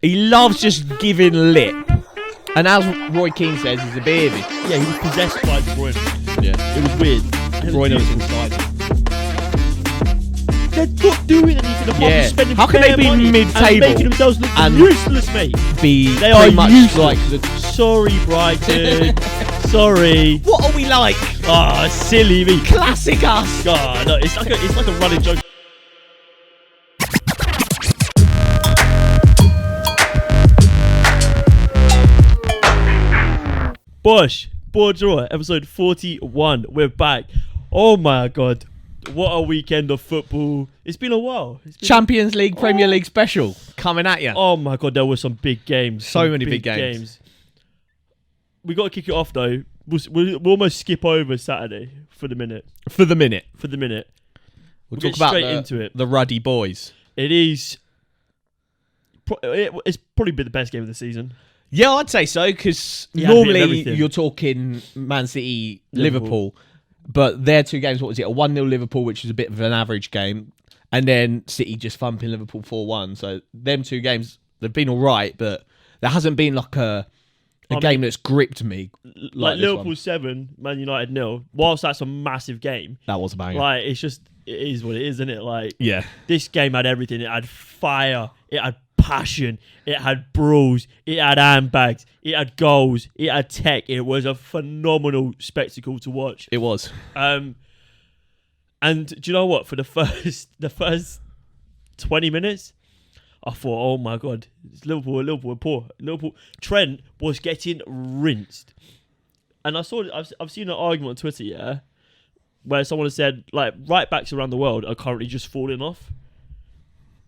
He loves just giving lip. And as Roy Keane says, he's a baby. Yeah, he was possessed by De Bruyne. Yeah. It was weird. De Bruyne was inside. They're not doing anything apart from spending How can they be money mid-table and making themselves look and useless, mate? They are much useless. like the... Sorry, Brighton. Sorry. What are we like? Ah, silly me. Classic us. God, no, it's like a running joke. Bosh, BoreDraw, episode 41. We're back. Oh my God. What a weekend of football. It's been a while. Champions League, Premier League special coming at you. Oh my God, there were some big games. So many big games. We got to kick it off though. We'll almost skip over Saturday for the minute. For the minute. We'll talk get about straight into it. The Ruddy Boys. It's probably been the best game of the season. Yeah, I'd say so, because Yeah, a bit of normally everything. you're talking Man City, Liverpool, but their two games, what was it? A 1-0 Liverpool, which was a bit of an average game, and then City just thumping Liverpool 4-1. So them two games, they've been all right, but there hasn't been like a game that's gripped me. Like Liverpool 7, Man United 0. Whilst that's a massive game, That was a banger. like it is what it is, isn't it? Like Yeah. this game had everything. It had fire. It had passion. It had brawls. It had handbags. It had goals. It had tech. It was a phenomenal spectacle to watch. It was. And do you know what? For the first 20 minutes, I thought, oh my God, it's Liverpool are poor. Trent was getting rinsed. And I've seen an argument on Twitter, yeah, where someone has said, like, right backs around the world are currently just falling off.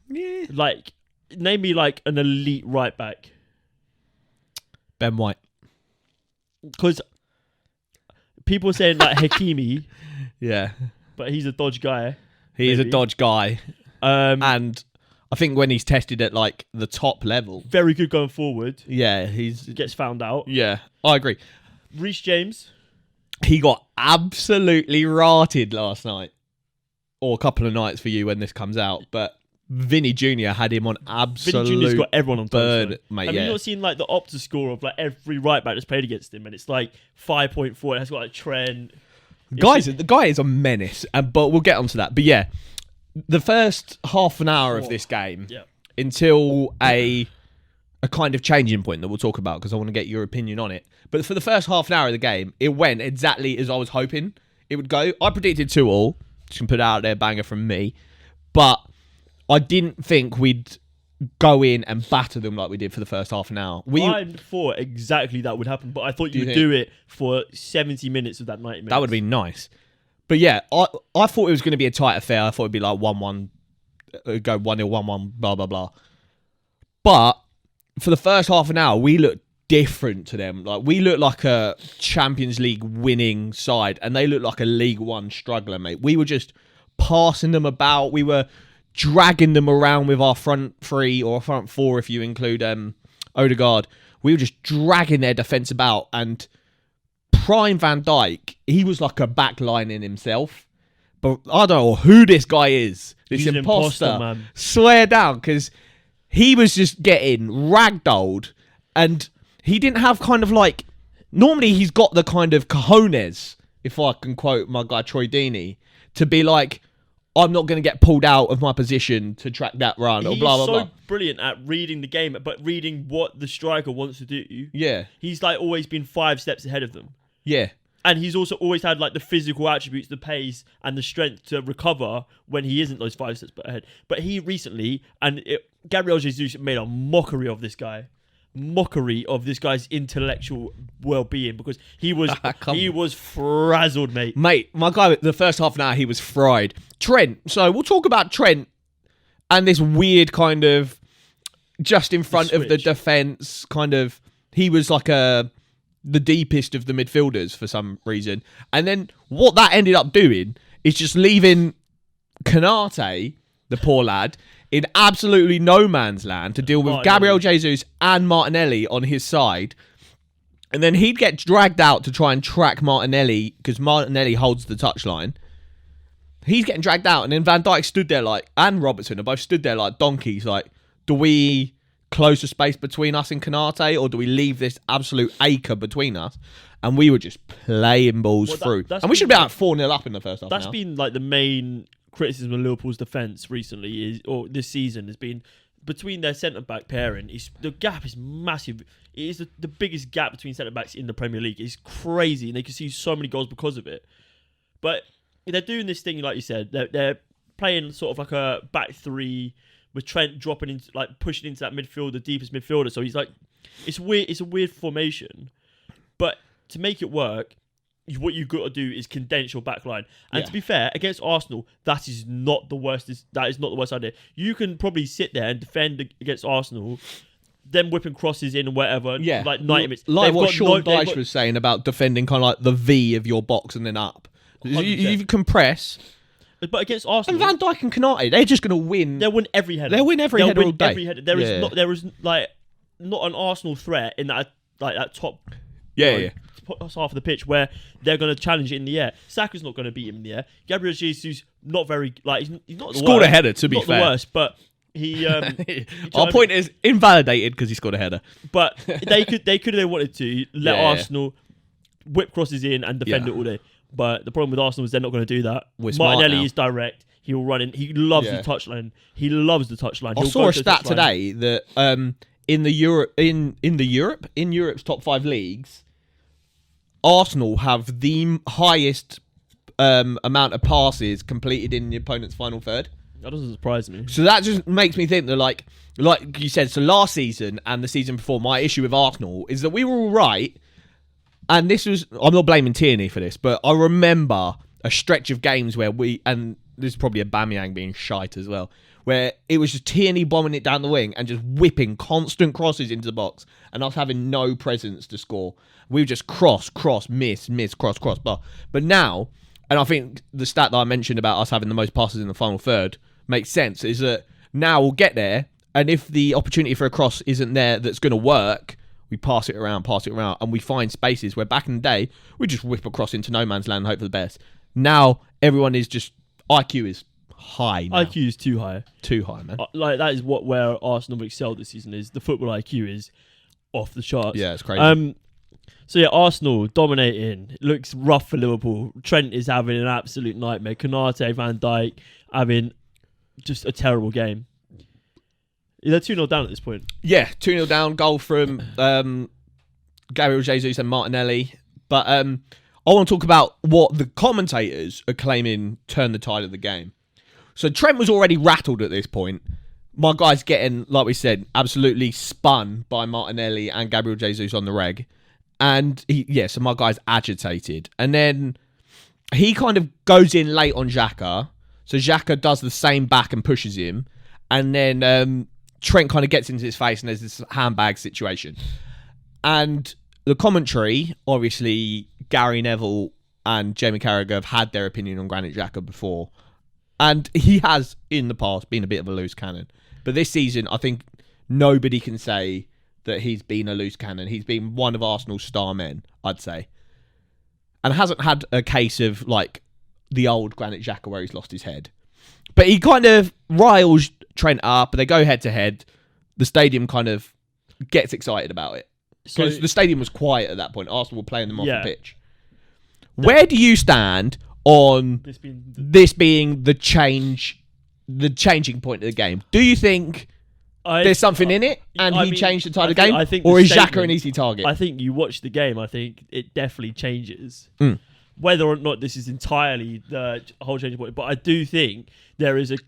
Yeah. Like, name me like an elite right back. Ben White. Because people are saying like Hakimi, Yeah. but he's a dodge guy. He is a Maybe. dodge guy. And I think when he's tested at like the top level, Very good going forward. yeah, he's... Gets found out. Yeah, I agree. Reece James. He got absolutely rotted last night. Or a couple of nights for you when this comes out. But Vinny Jr. had him on absolute Vinny Jr.'s got everyone on bird, toast, mate. Have Yeah. you not seen like the Opta score of like every right back that's played against him? And it's like 5.4. It has got like Trent. The guy is a menace, but we'll get onto that. But yeah, the first half an hour of this game, Yeah. until a kind of changing point that we'll talk about, because I want to get your opinion on it. But for the first half an hour of the game, it went exactly as I was hoping it would go. I predicted 2-2. Just can put it out there, banger from me. But I didn't think we'd go in and batter them like we did for the first half an hour. I thought exactly that would happen, but I thought you would think? do it for 70 minutes of that 90 minutes. That would have been nice. But yeah, I thought it was going to be a tight affair. I thought it'd be like 1-1, go 1-0, 1-1, blah, blah, blah. But for the first half an hour, we looked different to them. Like, we looked like a Champions League winning side, and they looked like a League One struggler, mate. We were just passing them about. We were dragging them around with our front three, or front four if you include Odegaard. We were just dragging their defence about, and prime Van Dijk, he was like a backline in himself. But I don't know who this guy is. This He's an imposter. imposter, man. Swear down, because he was just getting ragdolled, and he didn't have kind of like... Normally he's got the kind of cojones, if I can quote my guy Troy Deeney, to be like, I'm not going to get pulled out of my position to track that run, or He's blah, blah, so blah. brilliant at reading the game, but reading what the striker wants to do. Yeah, He's like always been 5 steps ahead of them. yeah. And he's also always had like the physical attributes, the pace and the strength to recover when he isn't those 5 steps ahead. But he recently, Gabriel Jesus made a mockery of this guy. Mockery of this guy's intellectual well-being, because he was frazzled, mate. Mate, my guy, the first half an hour, he was fried. Trent. So we'll talk about Trent and this weird kind of just in front of the switch. defence kind of... He was like the deepest of the midfielders for some reason. And then what that ended up doing is just leaving Kanate, the poor lad, in absolutely no man's land to deal with Gabriel Jesus and Martinelli on his side. And then he'd get dragged out to try and track Martinelli, because Martinelli holds the touchline. He's getting dragged out, and then Van Dijk stood there like, and Robertson are both stood there like donkeys, like, do we close a space between us and Canate, or do we leave this absolute acre between us? And we were just playing balls through. And we should be out 4-0 up in the first half. That's been like the main criticism of Liverpool's defence recently, or this season, has been between their centre-back pairing. The gap is massive. It is the biggest gap between centre-backs in the Premier League. It's crazy, and they can see so many goals because of it. But they're doing this thing, like you said, they're playing sort of like a back three with Trent dropping into, like pushing into that midfield, the deepest midfielder. So he's like, it's weird. It's a weird formation, but to make it work, what you've got to do is condense your back line. And to be fair, against Arsenal, that is not the worst. That is not the worst idea. You can probably sit there and defend against Arsenal, them whipping crosses in and whatever. Yeah, like 90 minutes. Like what Sean Dyche was saying about defending kind of like the V of your box and then up. You compress. But against Arsenal, and Van Dijk and Canate, they're just going to win. They'll win every header. They'll win every header all day. Every header. There is like not an Arsenal threat in that top. Half of the pitch where they're going to challenge it in the air. Saka's not going to beat him in the air. Gabriel Jesus not very he's not the scored worst. A header to be fair. Not the worst, but he. Our point is invalidated because he scored a header. But they could if they wanted to let Arsenal whip crosses in and defend it all day. But the problem with Arsenal is they're not going to do that. Martinelli is direct. He'll run in. He loves the touchline. He loves the touchline. I saw a stat today that in Europe's top 5 leagues, Arsenal have the highest amount of passes completed in the opponent's final third. That doesn't surprise me. So that just makes me think that, like you said, so last season and the season before, my issue with Arsenal is that we were all right. And this was, I'm not blaming Tierney for this, but I remember a stretch of games where and this is probably Aubameyang being shite as well, where it was just Tierney bombing it down the wing and just whipping constant crosses into the box and us having no presence to score. We would just cross, miss, cross. But now, and I think the stat that I mentioned about us having the most passes in the final third makes sense, is that now we'll get there, and if the opportunity for a cross isn't there that's going to work, we pass it around, and we find spaces where back in the day, we just whip across into no man's land and hope for the best. Now, everyone is just, IQ is high now. IQ is too high. Too high, man. Like, that is where Arsenal excelled this season, is the football IQ is off the charts. Yeah, it's crazy. So yeah, Arsenal dominating. It looks rough for Liverpool. Trent is having an absolute nightmare. Canate, Van Dijk having just a terrible game. They're 2-0 down at this point. Yeah, 2-0 down. Goal from Gabriel Jesus and Martinelli. But I want to talk about what the commentators are claiming turned the tide of the game. So Trent was already rattled at this point. My guy's getting, like we said, absolutely spun by Martinelli and Gabriel Jesus on the reg. And so my guy's agitated. And then he kind of goes in late on Xhaka. So Xhaka does the same back and pushes him. And then Trent kind of gets into his face and there's this handbag situation. And the commentary, obviously, Gary Neville and Jamie Carragher have had their opinion on Granit Xhaka before. And he has, in the past, been a bit of a loose cannon. But this season, I think nobody can say that he's been a loose cannon. He's been one of Arsenal's star men, I'd say. And hasn't had a case of, like, the old Granit Xhaka where he's lost his head. But he kind of riles Trent up, they go head-to-head. The stadium kind of gets excited about it. Because the stadium was quiet at that point. Arsenal were playing them off the pitch. Where do you stand on this being the changing point of the game? Do you think there's something in it and he changed the tide of the game? Or is Xhaka an easy target? I think you watch the game, I think it definitely changes. Whether or not this is entirely the whole changing point. But I do think there is it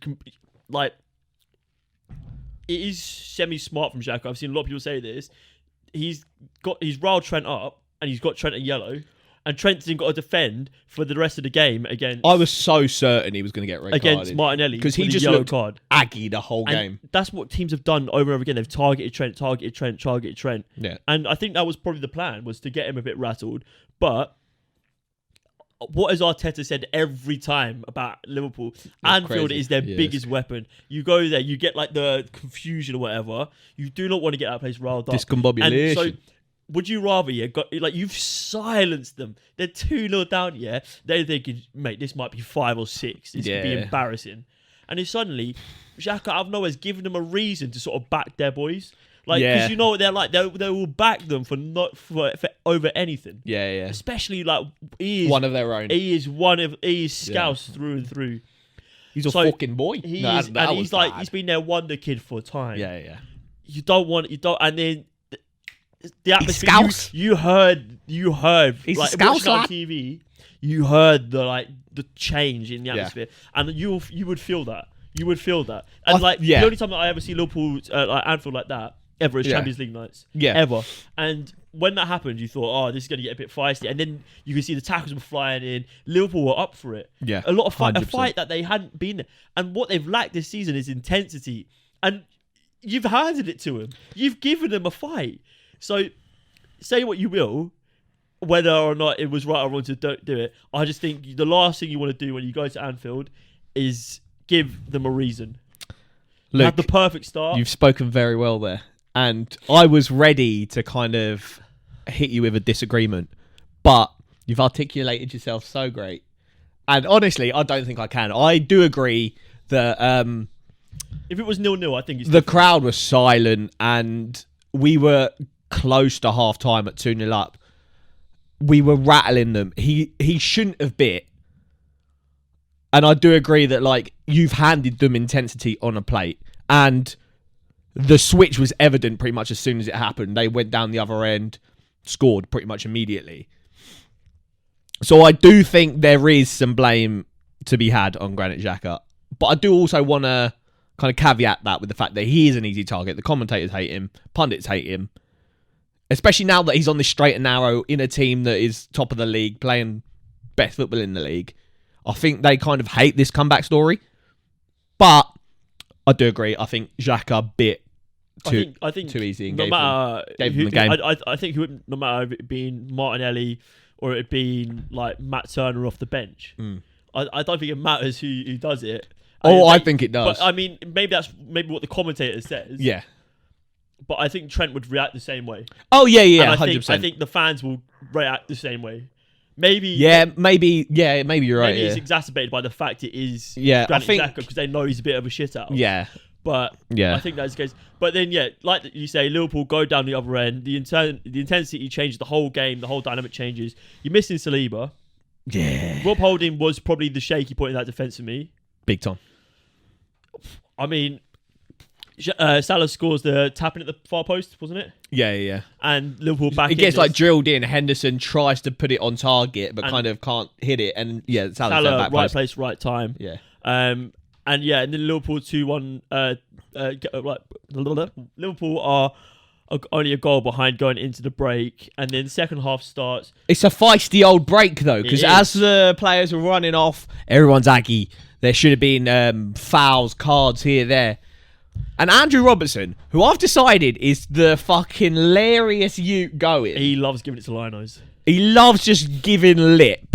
is semi-smart from Xhaka. I've seen a lot of people say this. He's riled Trent up and he's got Trent in yellow. And Trent's got to defend for the rest of the game against... I was so certain he was going to get red carded. Against Martinelli. Because he just looked aggy the whole game. That's what teams have done over and over again. They've targeted Trent. Yeah. And I think that was probably the plan, was to get him a bit rattled. But what has Arteta said every time about Liverpool? Anfield is their biggest weapon. You go there, you get like the confusion or whatever. You do not want to get that place riled up. Discombobulation. And so, would you rather you've silenced them? They're 2-0 down, yeah. They're thinking, mate, this might be 5 or 6. This could be embarrassing. And then suddenly, Xhaka out of nowhere has given them a reason to sort of back their boys. Like, Yeah. because you know what they're like. They will back them for over anything. Yeah, yeah. Especially like he is One of their own. He is Scouse through and through. He's a So, fucking boy. He No, is, that and was he's like bad. he's been their wonder kid for a time. Yeah, yeah. You don't, and then the atmosphere. Scouse. You heard He's like a Scouse watching on lad. TV. You heard the change in the Yeah. atmosphere, and you would feel that. You would feel that, and yeah. the only time that I ever see Liverpool like Anfield like that ever is Yeah. Champions League nights. Yeah. Ever. And when that happened, you thought, oh, this is going to get a bit feisty. And then you can see the tackles were flying in. Liverpool were up for it. Yeah. A lot of fight, a 100%. fight that they hadn't been there. And what they've lacked this season is intensity. And you've handed it to them. You've given them a fight. So say what you will, whether or not it was right or wrong to don't do it. I just think the last thing you want to do when you go to Anfield is give them a reason. Look, Have the perfect start. you've spoken very well there. And I was ready to kind of hit you with a disagreement, but you've articulated yourself so great. And honestly, I don't think I can. I do agree that If it was 0-0, I think it's the crowd was silent and we were close to half time at 2-0 up. We were rattling them. He shouldn't have bit. And I do agree that like you've handed them intensity on a plate, and the switch was evident pretty much as soon as it happened. They went down the other end, scored pretty much immediately. So I do think there is some blame to be had on Granit Xhaka. But I do also want to kind of caveat that with the fact that he is an easy target. The commentators hate him. Pundits hate him. Especially now that he's on this straight and narrow in a team that is top of the league, playing best football in the league. I think they kind of hate this comeback story. But I do agree. I think Xhaka bit I think too easy and no gave him the game. I think no matter if it being Martinelli or it being like Matt Turner off the bench, I don't think it matters who does it. I think it does. But I mean, maybe that's what the commentator says. Yeah. But I think Trent would react the same way. Oh, yeah, And 100%. I think the fans will react the same way. Maybe maybe you're right. maybe it's Yeah. exacerbated by the fact it is Yeah, Granit I think- Xhaka because they know he's a bit of a shit out. Yeah. But Yeah. I think that's the case. But then, like you say, Liverpool go down the other end. The intensity changes the whole game. The whole dynamic changes. You're missing Saliba. Yeah. Rob Holding was probably the shaky point in that defence for me. Big time. I mean, Salah scores the tapping at the far post, wasn't it? Yeah. And Liverpool back It in. gets like drilled in. Henderson tries to put it on target, but And- kind of can't hit it. And yeah, Salah's Salah, back right post. place, right time. Yeah. And then Liverpool 2-1. Liverpool are only a goal behind going into the break, and then second half starts. It's a feisty old break though, because It as is. the players were running off, everyone's aggy. There should have been fouls, cards here, there. And Andrew Robertson, who I've decided is the fucking hilarious Ute going. He loves giving it to Linos. He loves just giving lip.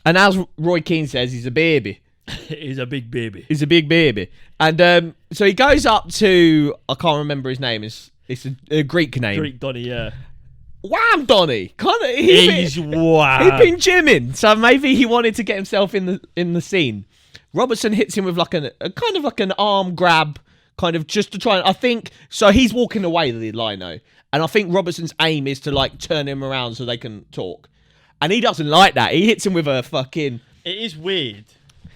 And as Roy Keane says, he's a baby. He's a big baby. He's a big baby. And so he goes up to, I can't remember his name. It's a Greek name. Greek Donny, yeah. Wham, Donny. He's wow. He'd been gymming, so maybe he wanted to get himself in the scene. Robertson hits him with like a kind of like an arm grab, kind of just to try and, I think, so he's walking away, the lino, and I think Robertson's aim is to like turn him around so they can talk. And he doesn't like that. He hits him with a fucking... It is weird.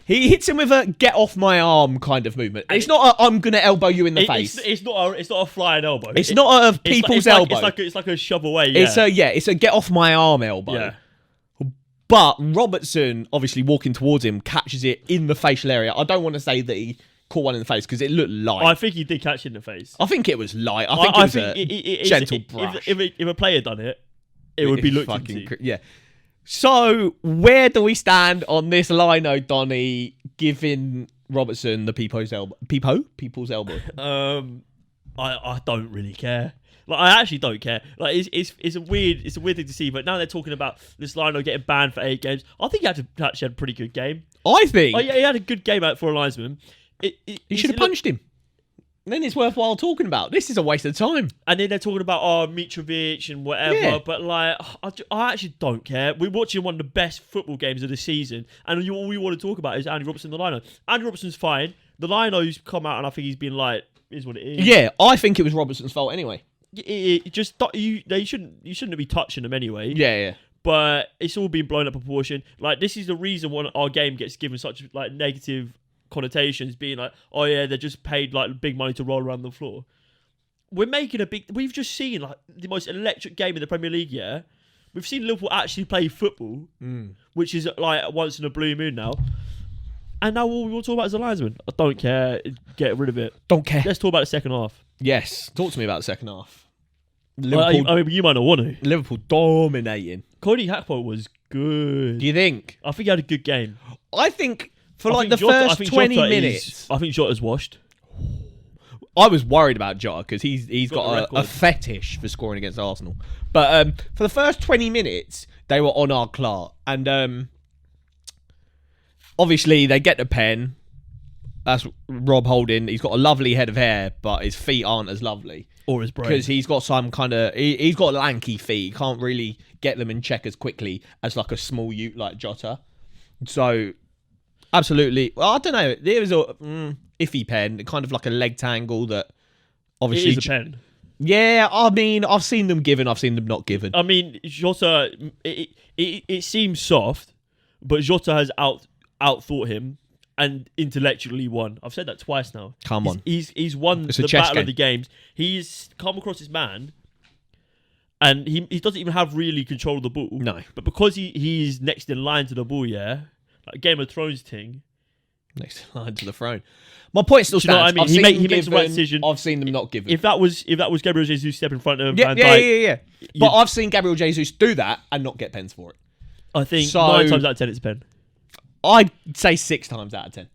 He hits him with a get off my arm kind of movement. It's not a I'm going to elbow you in the face. It's not a flying elbow. It's not a people's elbow. It's like a shove away. Yeah. It's a get off my arm elbow. Yeah. But Robertson, obviously walking towards him, catches it in the facial area. I don't want to say that he caught one in the face because it looked light. I think he did catch it in the face. I think it was light. I think it was a gentle brush. If a player done it, it would be looked fucking into. Yeah. So where do we stand on this lino, Donny, giving Robertson the people's elbow? People's elbow. I don't really care. Like, I actually don't care. Like, it's a weird thing to see. But now they're talking about this Lino getting banned for 8 games. I think he actually had a pretty good game. I think. Oh yeah, he had a good game out for a linesman. He should have punched him. Then it's worthwhile talking about. This is a waste of time. And then they're talking about Mitrovic and whatever. Yeah. But like, I actually don't care. We're watching one of the best football games of the season, and all we want to talk about is Andy Robertson, the Lino. Andy Robertson's fine. The Lino's come out, and I think he's been like is what it is. Yeah, I think it was Robertson's fault anyway. They shouldn't be touching them anyway. Yeah. But it's all been blown up proportion. Like, this is the reason why our game gets given such like negative connotations, being like, oh yeah, they're just paid like big money to roll around the floor. We've just seen like the most electric game in the Premier League. Yeah, we've seen Liverpool actually play football, which is like once in a blue moon now. And now all we want to talk about is the linesman. I don't care. Get rid of it. Don't care. Let's talk about the second half. Yes, talk to me about the second half. Liverpool, I mean, you might not want to. Liverpool dominating. Cody Gakpo was good. Do you think? I think he had a good game. I think the first 20 minutes. I think Jota's washed. I was worried about Jota because he's got a fetish for scoring against Arsenal. But for the first 20 minutes, they were on our clock. And obviously, they get the pen. That's Rob Holding. He's got a lovely head of hair, but his feet aren't as lovely. Or his brain. Because he's got some kind of... He's got lanky feet. He can't really get them in check as quickly as like a small ute like Jota. So, absolutely... Well, I don't know. There was a iffy pen. Kind of like a leg tangle that obviously... It is a pen. Yeah, I mean, I've seen them given. I've seen them not given. I mean, Jota... It seems soft, but Jota has outthought him. And intellectually won. I've said that twice now. Come on. He's won the battle of the games. He's come across his man, and he doesn't even have really control of the ball. No. But because he's next in line to the ball, yeah, like Game of Thrones thing. Next in line to the throne. My point still stands. You know what I mean? He makes the right decision. I've seen them not given. If that was Gabriel Jesus step in front of him, yeah. But I've seen Gabriel Jesus do that and not get pens for it. I think 9 times out of 10 it's a pen. I'd say 6 times out of 10.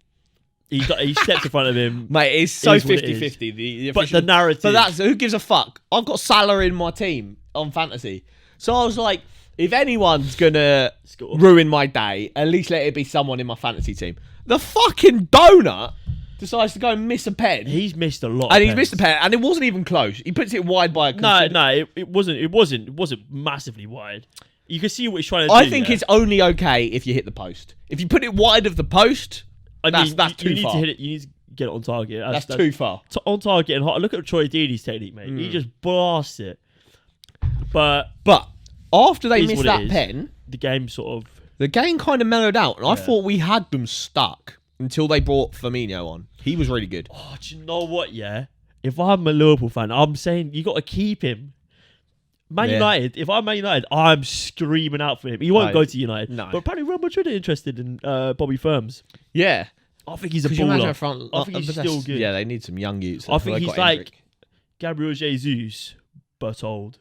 He steps in front of him. Mate, it's so 50-50. But the narrative... But that's... Who gives a fuck? I've got Salah in my team on fantasy. So I was like, if anyone's going to ruin my day, at least let it be someone in my fantasy team. The fucking donut decides to go and miss a pen. He's missed a lot And he's missed a pen. And it wasn't even close. He puts it wide by a... No, it wasn't massively wide. You can see what he's trying to do. I think it's only okay if you hit the post. If you put it wide of the post, that's too far. You need to get it on target. That's too far. On target and hot. Look at Troy Deeney's technique, mate. He just blasts it. But after they missed that pen, the game kind of mellowed out, and I thought we had them stuck until they brought Firmino on. He was really good. Oh, do you know what? Yeah, if I'm a Liverpool fan, I'm saying you got to keep him. United, if I'm Man United, I'm screaming out for him. He won't go to United. No. But apparently Real Madrid are interested in Bobby Firms. Yeah. I think he's a baller. I think he's still good. Yeah, they need some young youths. I think he's like Gabriel Jesus, but old.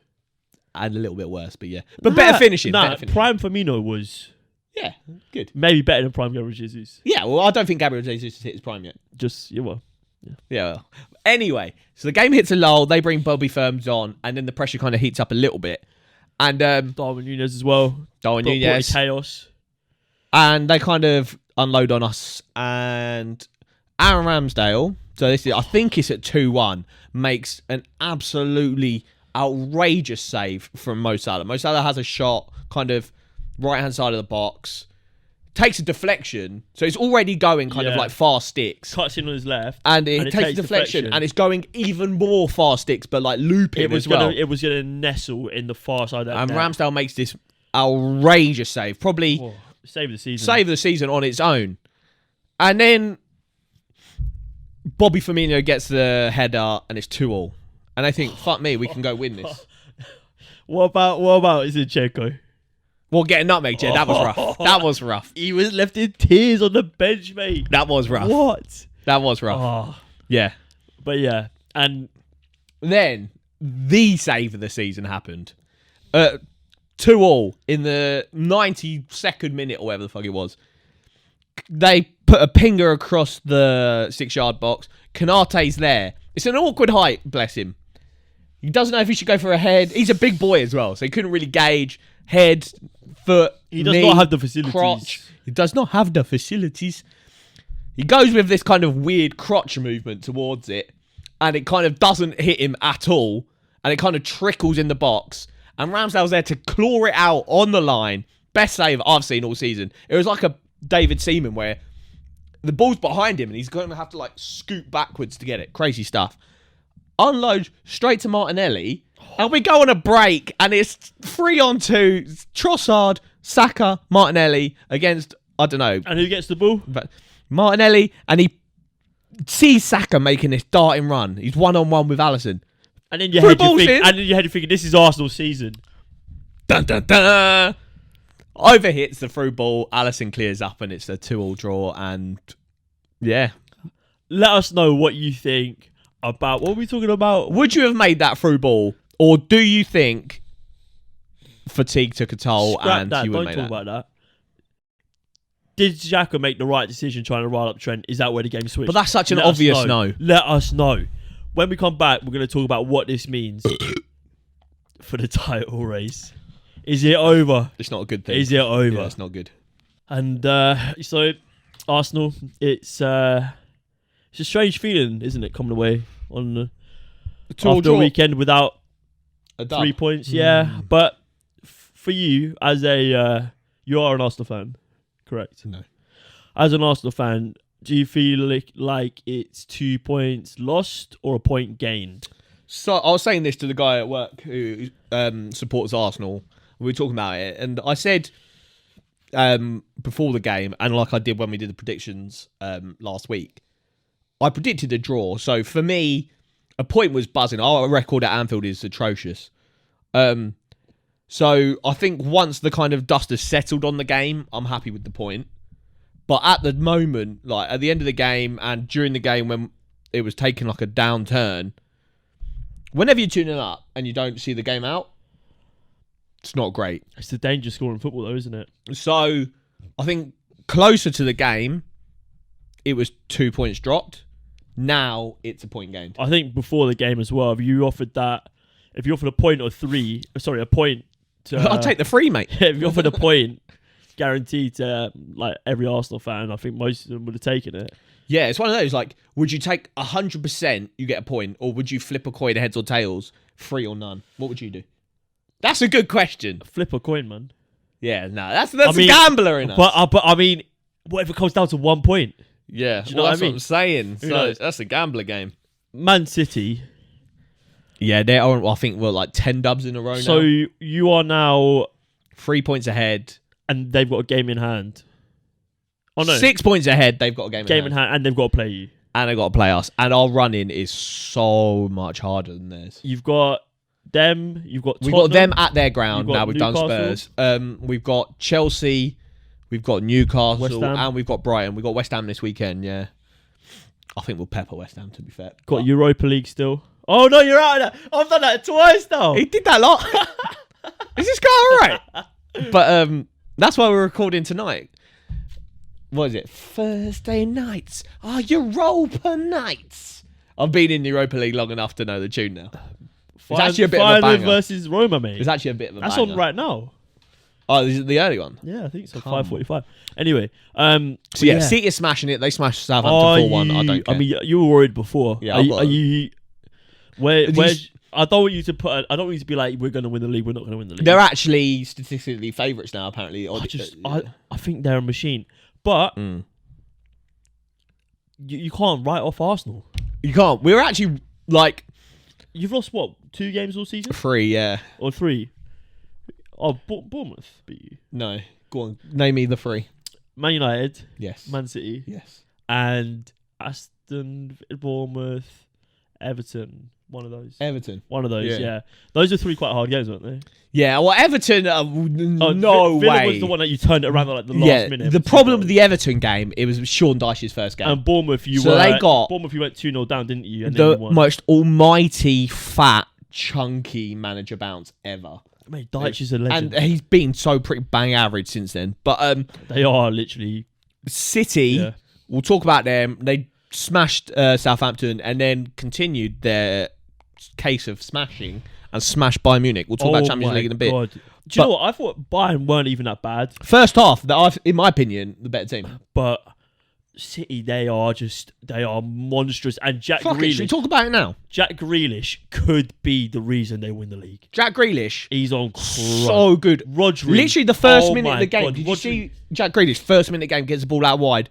And a little bit worse, but yeah. But better finishing. Prime Firmino was... Yeah, good. Maybe better than Prime Gabriel Jesus. Yeah, well, I don't think Gabriel Jesus has hit his prime yet. Yeah, well. Anyway, so the game hits a lull. They bring Bobby Firms on, and then the pressure kind of heats up a little bit. And Darwin Núñez as well. Chaos. And they kind of unload on us. And Aaron Ramsdale, so this is, I think it's at 2-1, makes an absolutely outrageous save from Mo Salah. Mo Salah has a shot, kind of right-hand side of the box. Takes a deflection, so it's already going kind of like fast sticks. Cuts in on his left, and it takes a deflection, and it's going even more fast sticks, but like looping it was as well. It was going to nestle in the far side of that and net. Ramsdale makes this outrageous save, probably save the season on its own. And then Bobby Firmino gets the header, and it's 2-2. And I think, fuck me, we can go win this. What about Zinchenko? Well, getting nutmeg, Jed, that was rough. That was rough. He was left in tears on the bench, mate. That was rough. What? That was rough. Oh. Yeah. But yeah, and then the save of the season happened. 2-2 in the 92nd minute or whatever the fuck it was. They put a pinger across the 6-yard box. Konate's there. It's an awkward height, bless him. He doesn't know if he should go for a head. He's a big boy as well, so he couldn't really gauge head, foot, he does not have the facilities. Crotch. He does not have the facilities. He goes with this kind of weird crotch movement towards it, and it kind of doesn't hit him at all, and it kind of trickles in the box, and Ramsdale's there to claw it out on the line. Best save I've seen all season. It was like a David Seaman where The ball's behind him, and he's going to have to like scoot backwards to get it. Crazy stuff. Unload straight to Martinelli, and we go on a break, and it's 3-on-2. Trossard, Saka, Martinelli against, I don't know. And who gets the ball? But Martinelli, and he sees Saka making this darting run. He's 1-on-1 with Alisson. And then you had to think, this is Arsenal season. Dun, dun, dun. Overhits the through ball. Alisson clears up, and it's a 2-2 draw. And yeah, let us know what you think about what are we talking about. Would you have made that through ball, or do you think fatigue took a toll Scrap and that. you Don't wouldn't talk make that? about that. Did Xhaka make the right decision trying to rile up Trent? Is that where the game switched? But that's such an Let us obvious know. no. Let us know. When we come back, we're going to talk about what this means for the title race. Is it over? It's not a good thing. Is it over? Yeah, it's not good. And so, Arsenal, it's a strange feeling, isn't it, coming away on after a weekend without a dub. 3 points? Yeah, but for you, as a you are an Arsenal fan, correct? No. As an Arsenal fan, do you feel like it's 2 points lost or a point gained? So I was saying this to the guy at work who supports Arsenal. We were talking about it, and I said before the game, and like I did when we did the predictions last week, I predicted a draw. So for me, a point was buzzing. Our record at Anfield is atrocious. So I think once the kind of dust has settled on the game, I'm happy with the point. But at the moment, like at the end of the game and during the game when it was taking like a downturn, whenever you're tuning up and you don't see the game out, it's not great. It's the danger score in football, though, isn't it? So I think closer to the game, it was 2 points dropped. Now it's a point gained. I think before the game as well, if you offered a point or a point to... I'll take the 3, mate. if you offered a point guaranteed to like every Arsenal fan, I think most of them would have taken it. Yeah, it's one of those, like, would you take 100% you get a point, or would you flip a coin heads or tails, 3 or none? What would you do? That's a good question. Flip a coin, man. Yeah, no, that's a gambler in us. But I mean, what if it comes down to 1 point? Yeah, Do you know what I mean? I'm saying. Who So knows? that's a gambler game. Man City. Yeah, they are. I think we're like 10 dubs in a row now. So you are now, 3 points ahead. and they've got a game in hand. Oh no, 6 points ahead. They've got a game in hand, and they've got to play you. And they've got to play us. And our running is so much harder than theirs. You've got them. You've got We've Tottenham. got them at their ground. You've got Now we've done Newcastle. Spurs. We've got Chelsea. We've got Newcastle. West Ham. And we've got Brighton. We've got West Ham this weekend, yeah. I think we'll pepper West Ham, to be fair. Got But Europa League still. Oh no, you're out of that. I've done that twice now. he did that lot. Is this guy all right? But that's why we're recording tonight. What is it? Thursday nights are Europa nights. I've been in the Europa League long enough to know the tune now. It's actually a bit of a Feyenoord banger. versus Roma, mate. It's actually a bit of a That's banger. on right now. Oh, this is the early one. Yeah, I think so. Come on. 5:45. Anyway, So yeah, City are smashing it. They smashed Southampton 4-1. I don't care. I mean, you were worried before. Yeah, Are I've you? got Are you where? These- I don't want you to put. I don't want you to be like, we're going to win the league. We're not going to win the league. They're actually statistically favourites now, apparently. I think they're a machine, but you can't write off Arsenal. You can't. We're actually like You've lost what, 2 games all season 3, yeah. or 3? Oh, Bournemouth beat you. No. Go on. Name me the 3. Man United, Yes. Man City, Yes. and Aston, Bournemouth, Everton. One of those. Everton. One of those, Yeah. yeah. Those are 3 quite hard games, weren't they? Yeah, well, Everton, no Villa way. was the one that you turned it around at like the last minute. The problem with the Everton game, it was Sean Dyche's first game. And Bournemouth, you So they got- Bournemouth, you went 2-0 down, didn't you? And then The you won. most almighty, fat, chunky manager bounce ever. Mate, Dyche is a legend. And he's been so pretty bang average since then. But They are literally. City, Yeah. we'll talk about them. They smashed Southampton and then continued their case of smashing and smashed Bayern Munich. We'll talk about Champions League in a bit. God. Do you know what? I thought Bayern weren't even that bad, First half, in my opinion, the better team. but City, they are monstrous. And Jack Fuck it, should we Grealish, talk about it now? Jack Grealish could be the reason they win the league. Jack Grealish, He's on crap. so good. Rodri, Literally the first oh minute of my the game. God, Did you Rodri- see Jack Grealish, first minute of the game, gets the ball out wide,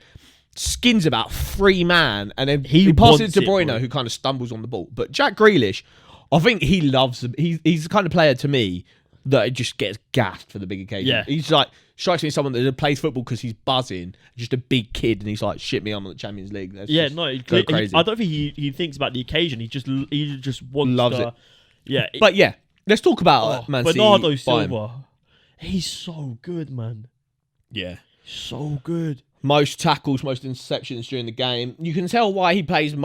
skins about 3 man, and then He he passes it wants to it, Bruyne, bro. who kind of stumbles on the ball. But Jack Grealish, I think he loves him. He's the kind of player to me that just gets gassed for the big occasion. Yeah. He's like, strikes me as someone that plays football because he's buzzing, just a big kid, and he's like, shit me, I'm on the Champions League. Let's Yeah, just no, go crazy. I don't think he thinks about the occasion. He just wants Loves to, it. Yeah, But yeah, let's talk about Man City. Bernardo Bayern. Silva, he's so good, man. Yeah. So good. Most tackles, most interceptions during the game. You can tell why he plays.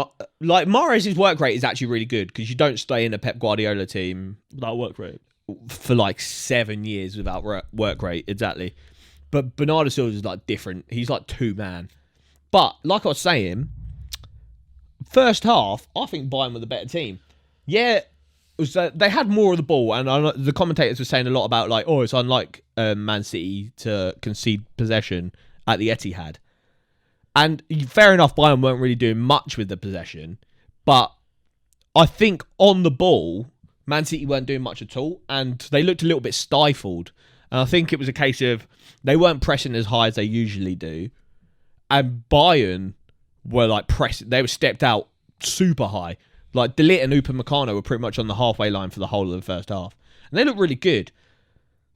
Like, Mahrez's work rate is actually really good because you don't stay in a Pep Guardiola team That work rate. for like 7 years without work rate. Exactly. But Bernardo Silva is like different. He's like 2 man. But like I was saying, first half, I think Bayern were the better team. Yeah, it was, they had more of the ball, and the commentators were saying a lot about like, oh, it's unlike Man City to concede possession at the Etihad. And fair enough, Bayern weren't really doing much with the possession, but I think on the ball, Man City weren't doing much at all, and they looked a little bit stifled. And I think it was a case of they weren't pressing as high as they usually do, and Bayern were like pressing. They were stepped out super high. Like, De Ligt and Upamecano were pretty much on the halfway line for the whole of the first half, and they looked really good.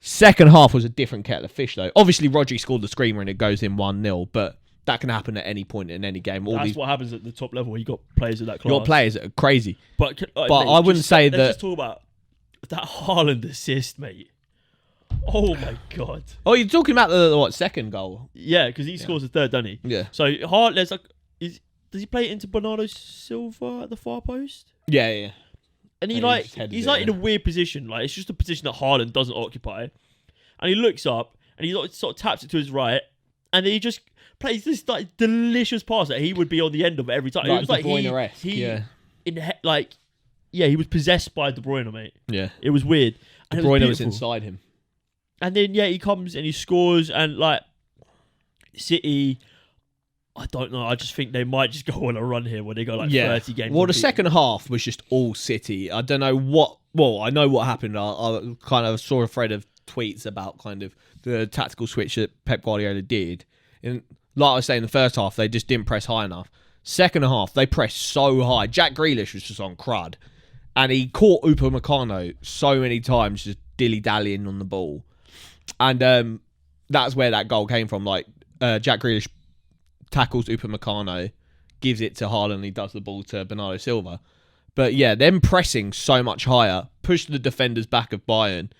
Second half was a different kettle of fish, though. Obviously, Rodri scored the screamer and it goes in 1-0, but that can happen at any point in any game. That's what happens at the top level. You got players of that class. You got players that are crazy. But I wouldn't say that. Let's just talk about that Haaland assist, mate. Oh my god. Oh, you're talking about the second goal? Yeah, because he scores the third, doesn't he? Yeah. So Haaland, there's like, does he play it into Bernardo Silva at the far post? Yeah. And And he's like in a weird position. Like, it's just a position that Haaland doesn't occupy. And he looks up and he sort of taps it to his right, and then he just plays this like delicious pass that he would be on the end of it every time. Like it was like De Bruyne-esque, he was possessed by De Bruyne, mate. Yeah. It was weird. And De it Bruyne was beautiful. inside him. And then he comes and he scores, and like City, I don't know. I just think they might just go on a run here where they go like 30 games. Well, the unbeaten. second half was just all City. I don't know what. Well, I know what happened. I kind of saw a thread of tweets about kind of the tactical switch that Pep Guardiola did. And like I was saying, the first half they just didn't press high enough. Second half they pressed so high. Jack Grealish was just on crud, and he caught Upamecano so many times just dilly dallying on the ball, and that's where that goal came from. Like Jack Grealish tackles Upamecano, gives it to Haaland, he does the ball to Bernardo Silva. But yeah, them pressing so much higher, pushed the defenders back of Bayern,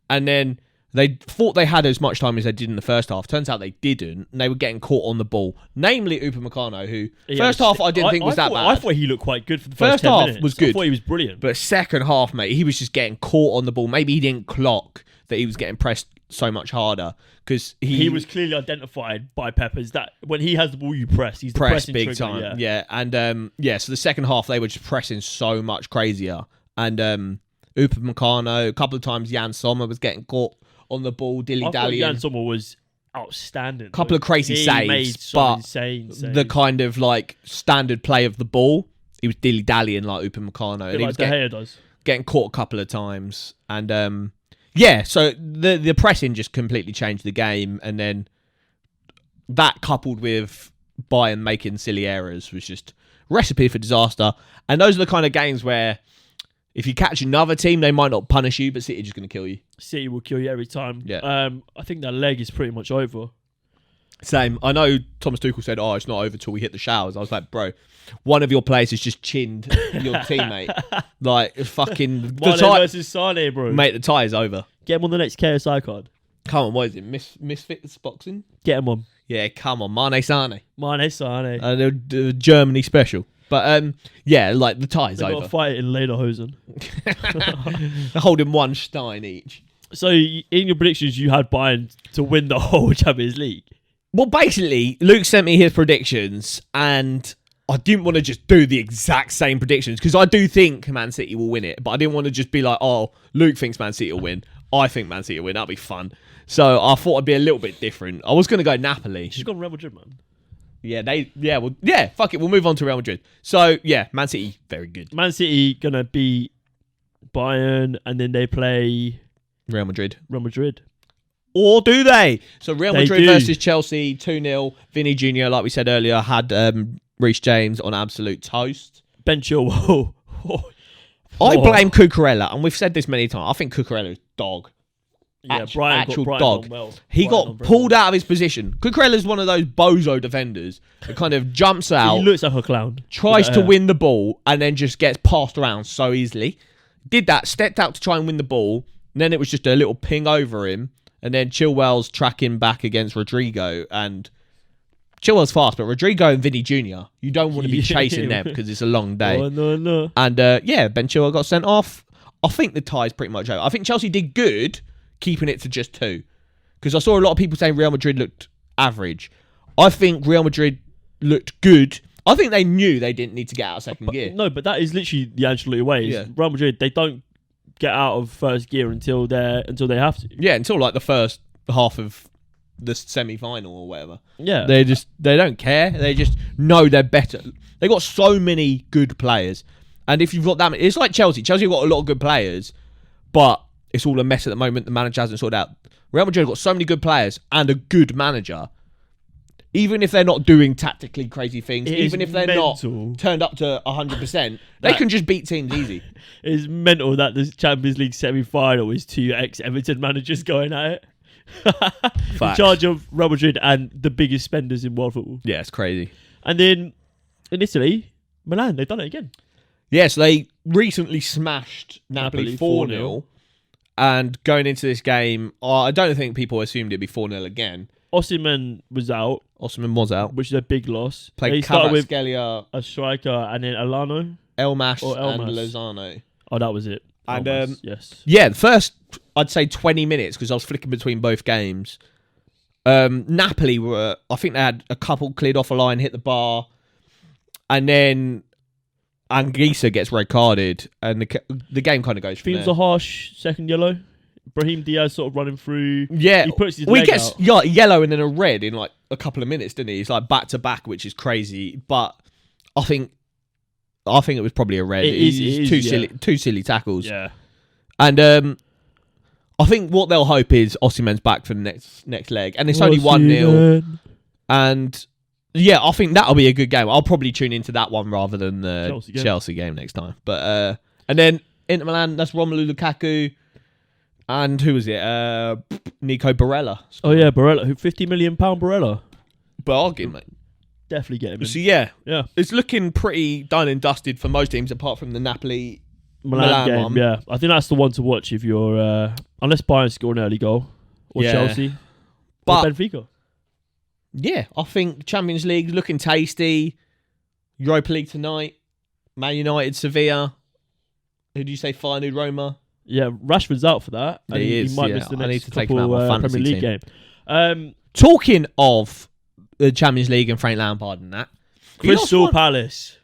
and then they thought they had as much time as they did in the first half. Turns out they didn't, and they were getting caught on the ball. Namely Upamecano, who first half I didn't think was that bad. I thought he looked quite good for the first 10 half minutes. was good. I thought he was brilliant. But second half, mate, he was just getting caught on the ball. Maybe he didn't clock that he was getting pressed so much harder, because he was clearly identified by Pep as that when he has the ball, you press. He's the press pressing big trigger, time. Yeah. And so the second half they were just pressing so much crazier. And Upamecano, a couple of times Jan Sommer was getting caught on the ball, dilly I thought dallying. Jan Sommer was outstanding. A couple of crazy he saves, made some but insane saves. the kind of like standard play of the ball, he was dilly dallying like Upamecano, and he was De Gea does. getting caught a couple of times. And so the pressing just completely changed the game, and then that coupled with Bayern making silly errors was just recipe for disaster. And those are the kind of games where if you catch another team, they might not punish you, but City are just going to kill you. City will kill you every time. Yeah. I think that leg is pretty much over. Same. I know Thomas Tuchel said, it's not over till we hit the showers. I was like, bro, one of your players has just chinned your teammate. Like, fucking... Mane versus Sane, bro. Mate, the tie is over. Get him on the next KSI card. Come on, what is it? Misfits boxing? Get him on. Yeah, come on. Mane Sane. Mane Sane. The Germany special. But, like, the tie is They've got over. to fight in Lederhosen. They're holding one stein each. So, in your predictions, you had Bayern to win the whole Champions League. Well, basically, Luke sent me his predictions, and I didn't want to just do the exact same predictions, because I do think Man City will win it, but I didn't want to just be like, Luke thinks Man City will win. I think Man City will win. That'll be fun. So I thought I'd be a little bit different. I was going to go Napoli. She's gone Real Madrid, man. Fuck it. We'll move on to Real Madrid. So, yeah, Man City, very good. Man City going to beat Bayern, and then they play Real Madrid. Or do they? So Real They Madrid do. versus Chelsea, 2-0. Vinny Jr., like we said earlier, had Reece James on absolute toast. Ben Chilwell. I blame Cucurella, and we've said this many times. I think Cucurella is dog. Yeah, Actual Brighton dog. on well. He Brighton on got very pulled well. out of his position. Cucurella's one of those bozo defenders that kind of jumps out, He looks like a clown. tries With to that hair. win the ball, and then just gets passed around so easily. Did that, stepped out to try and win the ball, and then it was just a little ping over him, and then Chilwell's tracking back against Rodrigo, and Chilwell's fast, but Rodrigo and Vinny Jr., you don't want to be Yeah. chasing them because it's a long day. Oh, no. And yeah, Ben Chilwell got sent off. I think the tie's pretty much over. I think Chelsea did good keeping it to just 2. Because I saw a lot of people saying Real Madrid looked average. I think Real Madrid looked good. I think they knew they didn't need to get out of second gear. No, but that is literally the Ancelotti way. Yeah. Real Madrid, they don't get out of first gear until they have to. Yeah, until like the first half of the semi-final or whatever. Yeah. They don't care. They just know they're better. They got so many good players. And if you've got that many, it's like Chelsea. Chelsea have got a lot of good players, but it's all a mess at the moment. The manager hasn't sorted out. Real Madrid have got so many good players and a good manager. Even if they're not doing tactically crazy things, It even is if they're mental. not turned up to 100%, they can just beat teams easy. It's mental that the Champions League semi-final is 2 ex-Everton managers going at it. In Facts. charge of Real Madrid and the biggest spenders in world football. Yeah, it's crazy. And then in Italy, Milan, they've done it again. Yes, they recently smashed Napoli Napoli 4-0. And going into this game, I don't think people assumed it'd be 4-0 again. Osimhen was out, Osimhen was out. which is a big loss. Played They started with Kvaratskhelia, a striker and then Alano. Elmas, Or and Elmas. Lozano. Oh, that was it. And, Almas, yes. Yeah, the first, I'd say 20 minutes, because I was flicking between both games. Napoli were, I think they had a couple cleared off a line, hit the bar, and then Anguissa gets red carded, and the game kind of goes from Feels there. a harsh second yellow. Brahim Diaz sort of running through. Yeah, He puts his well, he leg gets out. yellow and then a red in like a couple of minutes, didn't he? He's like back to back, which is crazy. But I think it was probably a red. It is, two silly tackles. Yeah. And I think what they'll hope is Osimhen's back for the next leg, and it's only 1-0. And yeah, I think that'll be a good game. I'll probably tune into that one rather than the Chelsea game next time. But and then Inter Milan, that's Romelu Lukaku. And who was it? Nico Barella. Oh, yeah, Barella. £50 million Barella. Bargain, mate. Definitely get him in. So yeah, Yeah. it's looking pretty done and dusted for most teams apart from the Napoli Milan game, one. yeah. I think that's the one to watch if you're... unless Bayern score an early goal. Or Yeah. Chelsea. But or Benfica. yeah, I think Champions League looking tasty. Europa League tonight. Man United, Sevilla. Who do you say? Feyenoord, Roma. Yeah, Rashford's out for that. And He is, might yeah. miss the I next need to take couple him out of my fantasy Premier League game. Talking of the Champions League and Frank Lampard and that. Crystal Palace.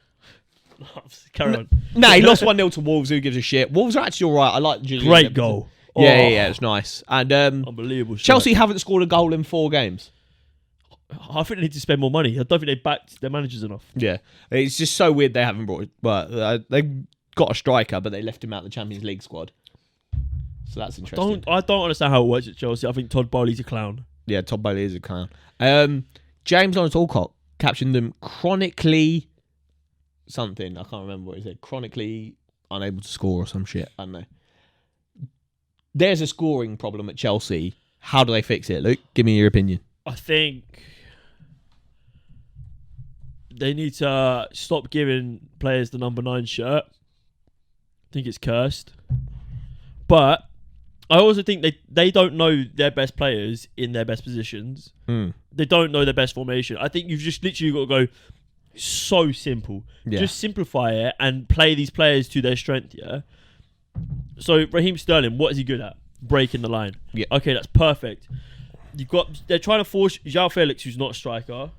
Carry on. Nah, he lost 1-0 to Wolves. Who gives a shit? Wolves are actually all right. I like Julian Great Nagelsmann. goal. Yeah, it's nice. And Unbelievable. Chelsea haven't scored a goal in 4 games. I think they need to spend more money. I don't think they backed their managers enough. Yeah, it's just so weird they haven't brought. But they got a striker, but they left him out of the Champions League squad. So that's interesting. I don't understand how it works at Chelsea. I think Todd Bowley's a clown. Yeah, Todd Bowley is a clown. James Lawrence Alcott captioned them chronically something. I can't remember what he said. Chronically unable to score or some shit. I don't know. There's a scoring problem at Chelsea. How do they fix it, Luke? Give me your opinion. I think they need to stop giving players the number 9 shirt. I think it's cursed. But I also think they don't know their best players in their best positions. They don't know their best formation. I think you've just literally got to go so simple. Yeah. Just simplify it and play these players to their strength, yeah? So Raheem Sterling, what is he good at? Breaking the line. Yeah. Okay, that's perfect. They're trying to force João Felix, who's not a striker.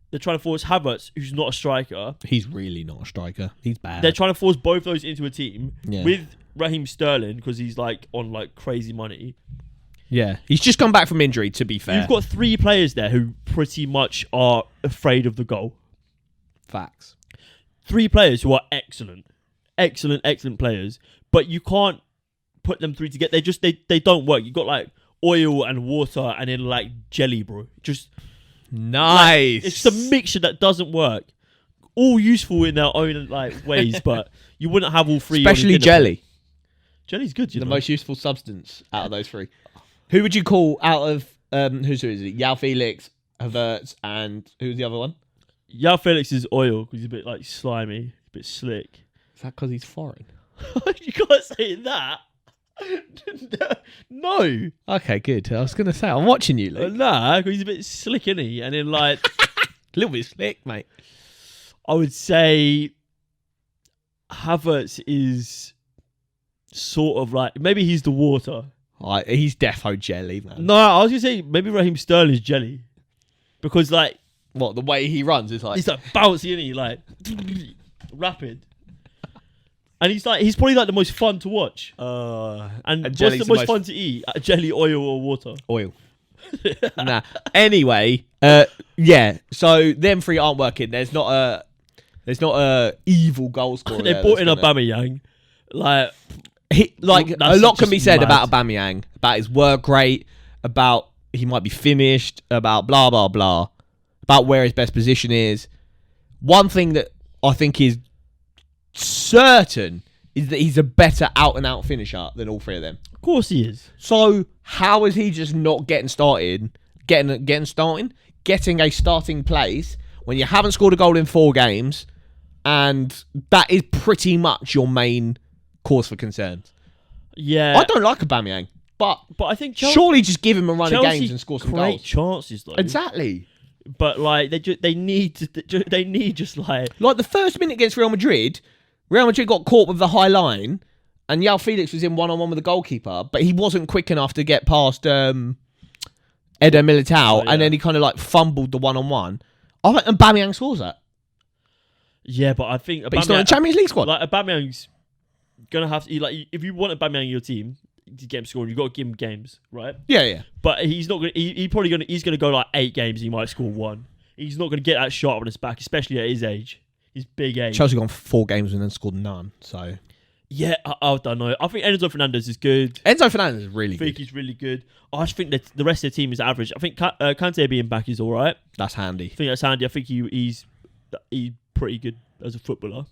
They're trying to force Havertz, who's not a striker. He's really not a striker. He's bad. They're trying to force both those into a team Yeah. with Raheem Sterling because he's like on like crazy money. Yeah. He's just come back from injury, to be fair. You've got 3 players there who pretty much are afraid of the goal. Facts. 3 players who are excellent players, but you can't put them 3 together. They don't work. You've got like oil and water and then like jelly, bro. Just nice. It's just a mixture that doesn't work. All useful in their own like ways, but you wouldn't have all three. Especially jelly. Jelly's good. The most useful substance out of those three. Who would you call out of who is it? Yao Felix, Havertz, and who's the other one? Yao Felix is oil because he's a bit like slimy, a bit slick. Is that because he's foreign? You can't say that. No. Okay, good. I was gonna say I'm watching you, Luke. Nah, because he's a bit slick, isn't he? And then like A little bit slick, mate. I would say Havertz is sort of like maybe he's the water. He's defo jelly, man. No, I was gonna say maybe Raheem Sterling's jelly because like What, the way he runs is like he's like bouncy, isn't he? Like rapid. And he's probably like the most fun to watch. And what's the most fun to eat? Jelly, oil, or water? oil. Nah. Anyway, yeah. So them three aren't working. There's not a evil goal scorer. They brought in Aubameyang. Like a lot can be said mad. about Aubameyang, about his work rate, about he might be finished, about blah blah blah, about where his best position is. One thing that I think is certain is that he's a better out and out finisher than all three of them. Of course he is. So how is he just not getting started? Getting a starting place when you haven't scored a goal in 4 games, and that is pretty much your main cause for concern. Yeah, I don't like Aubameyang, but I think surely just give him a run of Chelsea games and score some create goals. chances though. Exactly. But like they need just like the first minute against Real Madrid got caught with the high line, and Yao Felix was in one-on-one with the goalkeeper, but he wasn't quick enough to get past Eder Militao, and then he kind of like fumbled the one-on-one. I think Aubameyang scores that. Yeah, but I think But he's not in the Champions League squad. Like Aubameyang's gonna have to if you want Aubameyang in your team to get him scoring, you've got to give him games, right? Yeah. But he's not gonna. He's gonna go like 8 games. And he might score 1. He's not gonna get that shot on his back, especially at his age, his big age. Chelsea gone 4 games and then scored none. So yeah, I don't know. I think Enzo Fernandez is good. Enzo Fernandez is really I think good. he's really good. I just think that the rest of the team is average. I think Kante being back is all right. That's handy. I think that's handy. I think he's pretty good as a footballer.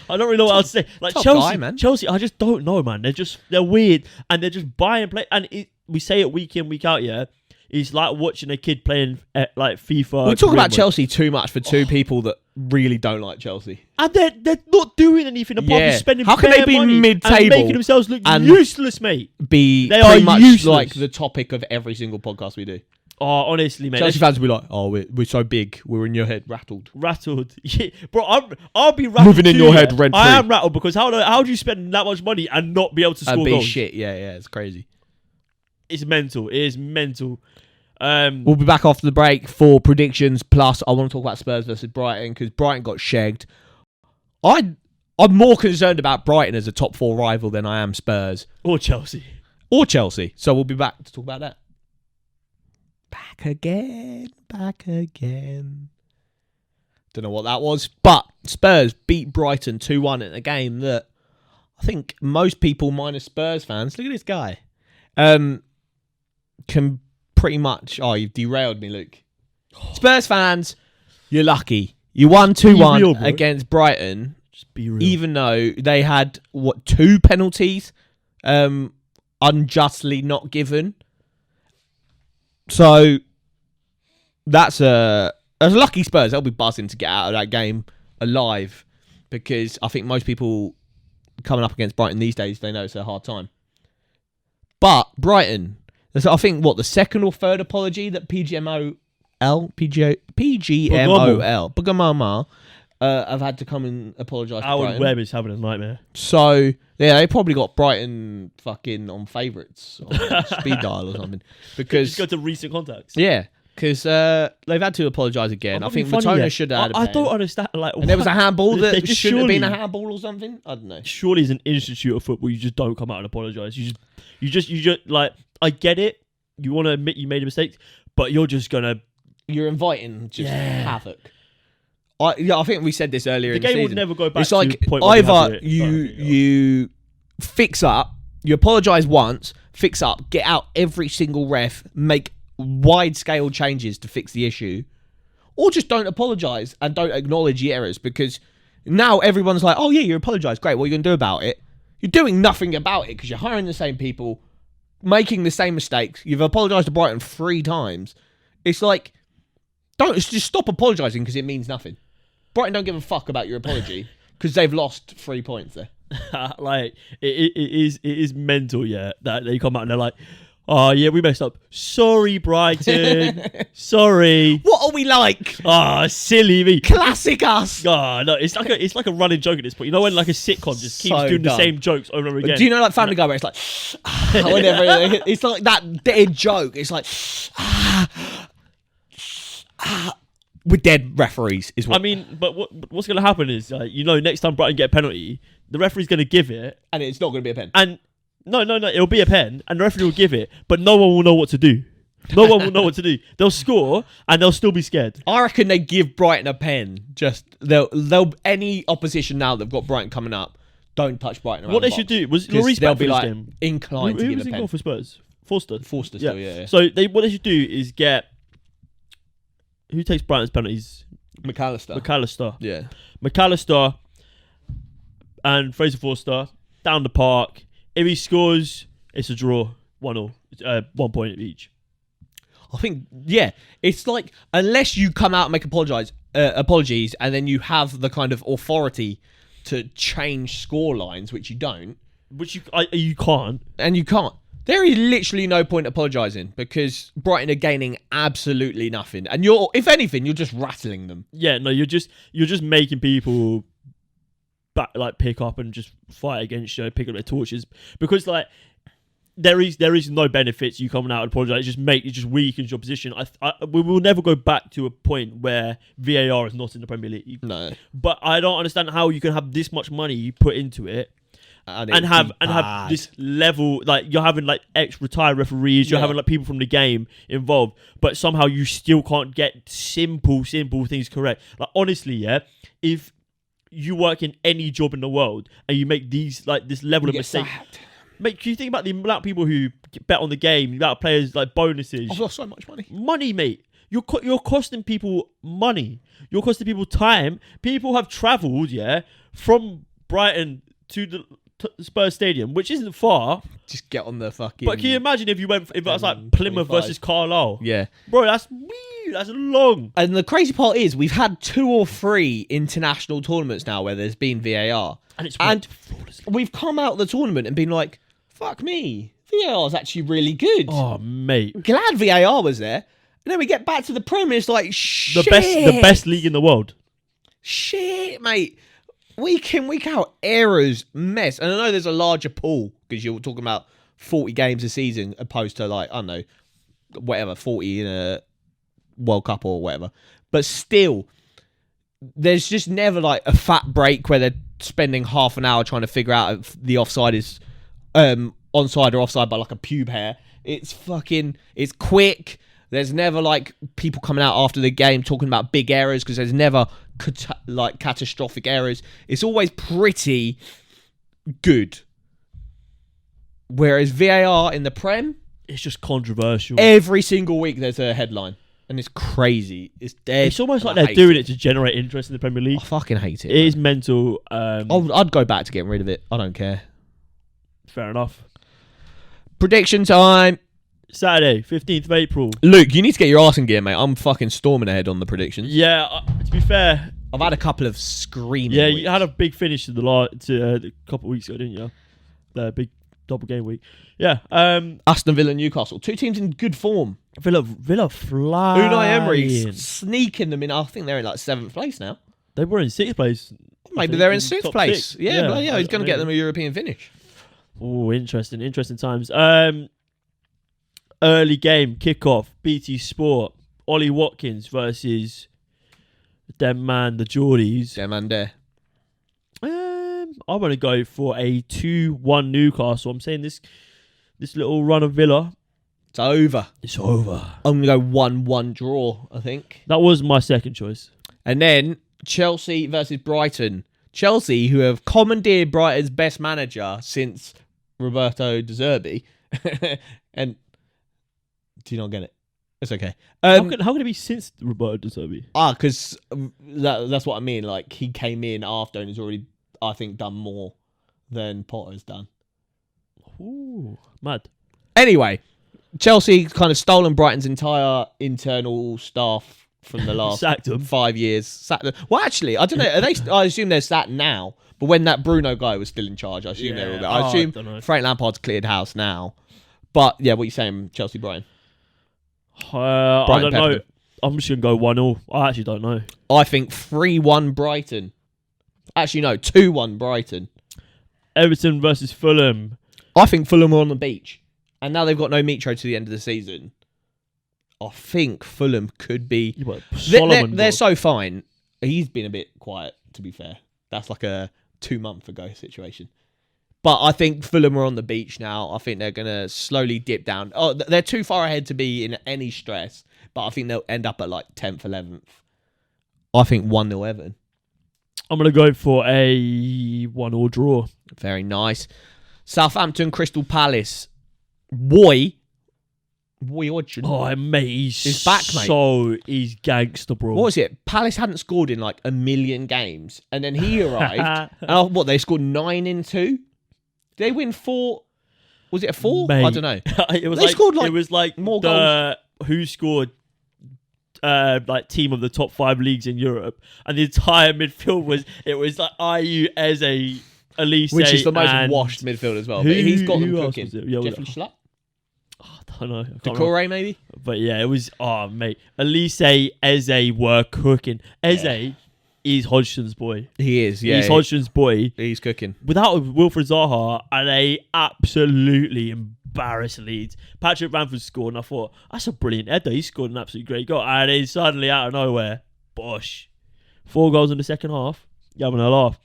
I don't really know what else to say. Like top Chelsea, guy, man. Chelsea, I just don't know, man. They're weird, and they're just buying play. And we say it week in, week out. Yeah, it's like watching a kid playing like FIFA. We talk about Chelsea too much for two people that really don't like Chelsea, and they're not doing anything apart from spending. How can they be money mid-table and making themselves look and useless, mate? They They pretty are much useless. like the topic of every single podcast we do. Oh, honestly, mate. Chelsea fans will be like, "Oh, we're so big, we're in your head, rattled." Rattled, yeah, bro. I'll be rattled. Moving in too, your yeah. head, rent-free. I am rattled because how do you spend that much money and not be able to score And be goals? shit, yeah, it's crazy. It's mental. It is mental. We'll be back after the break for predictions. Plus, I want to talk about Spurs versus Brighton because Brighton got shagged. I'm more concerned about Brighton as a top 4 rival than I am Spurs Or Chelsea. So we'll be back to talk about that. Back again. Don't know what that was, but Spurs beat Brighton 2-1 in a game that I think most people, minus Spurs fans, look at this guy, can pretty much... Oh, you've derailed me, Luke. Spurs fans, you're lucky. You won 2-1 against Brighton, Just be real. even though they had, 2 penalties unjustly not given. So that's a lucky Spurs. They'll be buzzing to get out of that game alive, because I think most people coming up against Brighton these days, they know it's a hard time. But Brighton, I think the second or third apology that PGMOL have had to come and apologise to Howard Brighton. Webb is having a nightmare. So, yeah, they probably got Brighton fucking on favourites on speed dial or something. Because, Just go to recent contacts. yeah, because they've had to apologise again. I think Matona should have had a I pen. don't understand. Like, And there was a handball They that just shouldn't have been a surely- handball or something. I don't know. Surely, as an institute of football, you just don't come out and apologise. You just like, I get it. You want to admit you made a mistake, but you're just gonna. You're inviting just havoc. I think we said this earlier The in the game season. would never go back. It's like to the point where we either have it. you fix up, you apologise once, fix up, get out every single ref, make wide-scale changes to fix the issue, or just don't apologise and don't acknowledge the errors, because now everyone's like, oh yeah, you apologise, great, what are you going to do about it? You're doing nothing about it because you're hiring the same people, making the same mistakes. You've apologised to Brighton 3 times. It's like, just stop apologising because it means nothing. Brighton don't give a fuck about your apology because they've lost 3 points there. Like it is mental, yeah. That they come out and they're like, oh yeah, we messed up. Sorry, Brighton. Sorry. What are we like? Ah, silly me. Classic us. Oh no, it's like a running joke at this point. You know when like a sitcom just keeps doing the same jokes over and over again. Do you know like Family Guy where it's like whenever it's like that dead joke. It's like with dead referees is what I mean. But what's going to happen is next time Brighton get a penalty, the referee's going to give it, and it's not going to be a pen. And no, it'll be a pen, and the referee will give it, but no one will know what to do. No one will know what to do. They'll score, and they'll still be scared. I reckon they give Brighton a pen. Just they'll any opposition now that've got Brighton coming up, don't touch Brighton. Around What they the should box, do was Lloris they'll back be for this like game. inclined to Who give was a in pen. goal for Spurs? Forster still, yeah. So what they should do is get who takes Brighton's penalties? McAllister. Yeah. McAllister and Fraser Forster down the park. If he scores, it's a draw. 1-1. 1 point each. I think, yeah, it's like, unless you come out and make apologies, and then you have the kind of authority to change score lines, which you don't. Which you can't. And you can't. There is literally no point apologising because Brighton are gaining absolutely nothing. And if anything, you're just rattling them. Yeah, no, you're just making people pick up and just fight against you, pick up their torches. Because there is no benefits you coming out and apologise. It just weakens your position. We will never go back to a point where VAR is not in the Premier League. No. But I don't understand how you can have this much money put into it and have this level, you're having ex-retired referees, you're having people from the game involved, but somehow you still can't get simple things correct. Honestly, yeah, if you work in any job in the world and you make these this level of mistake. Mate, can you think about the amount of people who bet on the game, the amount of players bonuses? I've lost so much money. Money, mate. You're costing people money. You're costing people time. People have travelled, from Brighton to the Spurs Stadium, which isn't far. Just get on the fucking... But can you imagine if it was Plymouth 25. versus Carlisle? Yeah. Bro, that's long. And the crazy part is we've had 2 or 3 international tournaments now where there's been VAR. And we've come out of the tournament and been like, fuck me, VAR's actually really good. Oh, mate. Glad VAR was there. And then we get back to the Premier, it's like, shit. The best league in the world. Shit, mate. Week in, week out, errors, mess. And I know there's a larger pool because you're talking about 40 games a season opposed to I don't know, whatever, 40 in a World Cup or whatever. But still, there's just never a fat break where they're spending half an hour trying to figure out if the offside is onside or offside by a pube hair. It's quick. There's never people coming out after the game talking about big errors because there's never catastrophic errors. It's always pretty good. Whereas VAR in the Prem, it's just controversial. Every single week there's a headline. And it's crazy. It's dead. It's almost like they're doing it to generate interest in the Premier League. I fucking hate it. It is mental. I'd go back to getting rid of it. I don't care. Fair enough. Prediction time. Saturday, 15th of April. Luke, you need to get your arse in gear, mate. I'm fucking storming ahead on the predictions. Yeah, to be fair, I've had a couple of screaming Yeah, weeks. you had a big finish to a couple of weeks ago, didn't you? The big double game week. Yeah. Aston Villa, Newcastle. 2 teams in good form. Villa fly. Unai Emery sneaking them in. I think they're in 7th place now. They were in 6th place. Maybe they're in 6th top place. 6. Yeah, he's going to get them a European finish. Oh, interesting times. Early game, kickoff, BT Sport, Ollie Watkins versus them man, the Geordies. Them man there. I'm going to go for a 2-1 Newcastle. I'm saying this little run of Villa. It's over. It's over. I'm going to go 1-1 draw, I think. That was my second choice. And then Chelsea versus Brighton. Chelsea, who have commandeered Brighton's best manager since Roberto De Zerbi. And do you not get it? It's okay. How can it be since Roberto De Zerbi? Because that's what I mean. Like, he came in after and has already, I think, done more than Potter's done. Ooh, mad. Anyway, Chelsea kind of stolen Brighton's entire internal staff from the last Sacked them. 5 years. Sacked them. Well, actually, I don't know. Are they? I assume they're sacked now. But when that Bruno guy was still in charge, I assume they were. I assume Frank Lampard's cleared house now. But yeah, what are you saying, Chelsea Brighton? I don't know. I'm just going to go 1-0. I actually don't know. I think 3-1 Brighton. Actually, no, 2-1 Brighton. Everton versus Fulham. I think Fulham are on the beach. And now they've got no Mitro to the end of the season. I think Fulham could be... They're so fine. He's been a bit quiet, to be fair. That's like a 2-month ago situation. But I think Fulham are on the beach now. I think they're going to slowly dip down. Oh, they're too far ahead to be in any stress. But I think they'll end up at like 10th, 11th. I think 1-0 Everton. I'm going to go for a 1-1 draw. Very nice. Southampton, Crystal Palace. Roy Hodgson. Oh, mate, he's back, mate. So he's gangster, bro. What was it? Palace hadn't scored in like a million games. And then he arrived. And they scored 9 in 2? Did they win 4? Was it a 4? Mate, I don't know. It was like more goals. Who scored like team of the top 5 leagues in Europe, and the entire midfield was like Ayew, Eze, Elise, which is the most washed midfield as well. But he's got them cooking. Jeffrey Schlupp? I don't know. Decore maybe? But yeah, it was. Oh mate, Elise, Eze were cooking. Eze is Hodgson's boy. He is. Yeah, he's Hodgson's boy. He's cooking. Without Wilfred Zaha, and they absolutely embarrassed Leeds. Patrick Bamford scored, and I thought, that's a brilliant header. He scored an absolutely great goal. And then suddenly, out of nowhere, bosh. 4 goals in the second half. You're having a laugh.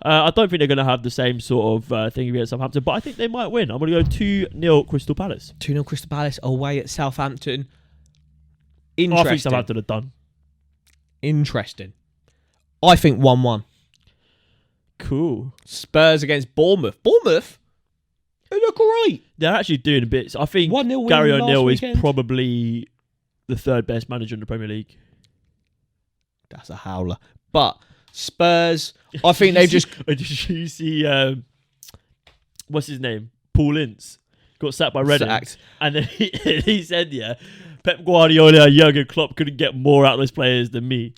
I don't think they're going to have the same sort of thing against Southampton, but I think they might win. I'm going to go 2-0 Crystal Palace. 2-0 Crystal Palace away at Southampton. Interesting. I think Southampton are done. Interesting. I think 1-1. Cool. Spurs against Bournemouth. Bournemouth? They look alright. They're actually doing a bit. I think Gary O'Neill is probably the 3rd best manager in the Premier League. That's a howler. But Spurs, I think they've just... Did you see... what's his name? Paul Ince. Got sacked by Reading. And then he said, Pep Guardiola, Jurgen Klopp couldn't get more out of those players than me.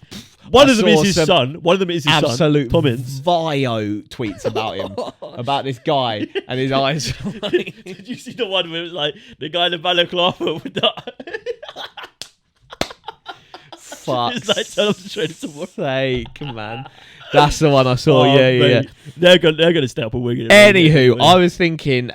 One of them is his son. Absolute Tom Ince. Vio tweets about him. About this guy and his eyes. Did you see the one where it was like the guy in the balaclava with the... Fuck's like, tell him to train tomorrow. Sake, man. That's the one I saw. Yeah. They're gonna stay up and wing it. Anywho, I was thinking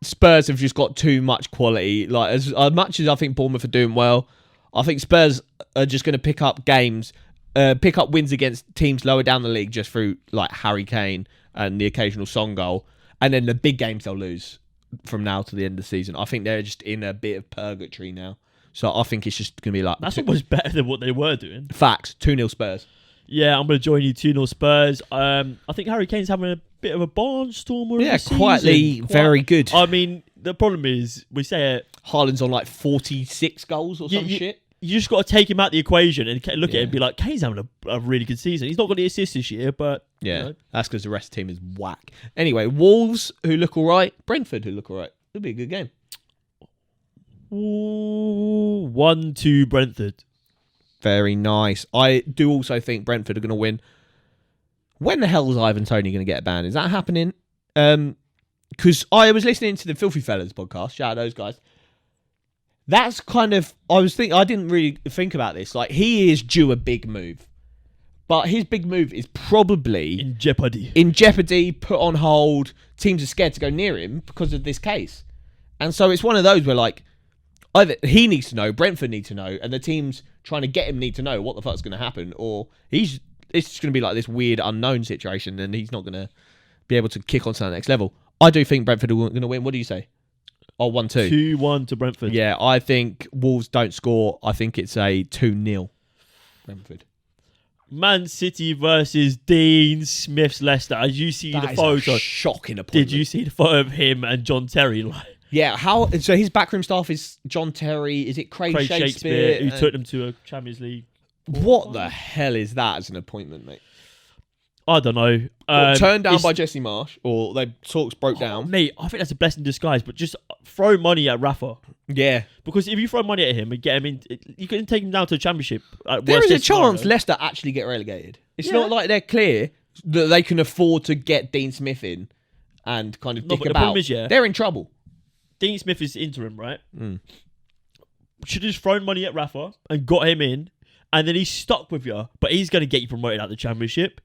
Spurs have just got too much quality. Like as much as I think Bournemouth are doing well, I think Spurs are just going to pick up games, pick up wins against teams lower down the league just through like Harry Kane and the occasional Son goal, and then the big games they'll lose from now to the end of the season. I think they're just in a bit of purgatory now. So I think it's just going to be like... That's almost better than what they were doing. Facts. 2-0 Spurs. Yeah, I'm going to join you. 2-0 Spurs. I think Harry Kane's having a bit of a barnstormer. Yeah, quietly very good. I mean, the problem is, we say it... Haaland's on like 46 goals or some shit. You just got to take him out the equation and look at it and be like, Kane's having a really good season. He's not got the assists this year, but... Yeah, you know. That's because the rest of the team is whack. Anyway, Wolves, who look all right. Brentford, who look all right. It'll be a good game. 1-2 Brentford. Very nice. I do also think Brentford are going to win. When the hell is Ivan Toney going to get a ban? Is that happening? Because I was listening to the Filthy Fellas podcast. Shout out those guys. That's kind of... I didn't really think about this. Like, he is due a big move. But his big move is probably... In jeopardy. Put on hold. Teams are scared to go near him because of this case. And so it's one of those where, like... Either he needs to know, Brentford need to know, and the teams trying to get him need to know what the fuck's going to happen, or it's just going to be like this weird unknown situation, and he's not going to be able to kick on to the next level. I do think Brentford are going to win. What do you say? Oh, 1-2. 2-1 to Brentford. Yeah, I think Wolves don't score. I think it's a 2-0 Brentford. Man City versus Dean Smith's Leicester. Did you see the That is photo? a shocking appointment. Did you see the photo of him and John Terry? Like, Yeah, how? So his backroom staff is John Terry. Is it Craig Shakespeare? who took them to a Champions League. What the hell is that as an appointment, mate? I don't know. Turned down by Jesse Marsh, or they talks broke down. Mate, I think that's a blessing in disguise, but just throw money at Rafa. Yeah. Because if you throw money at him and get him in, you can take him down to the Championship. There is a chance Leicester actually get relegated. It's not like they're clear that they can afford to get Dean Smith in and kind of dick but the about. problem is, They're in trouble. Dean Smith is interim, right? Should have just thrown money at Rafa and got him in, and then he's stuck with you, but he's going to get you promoted out the Championship.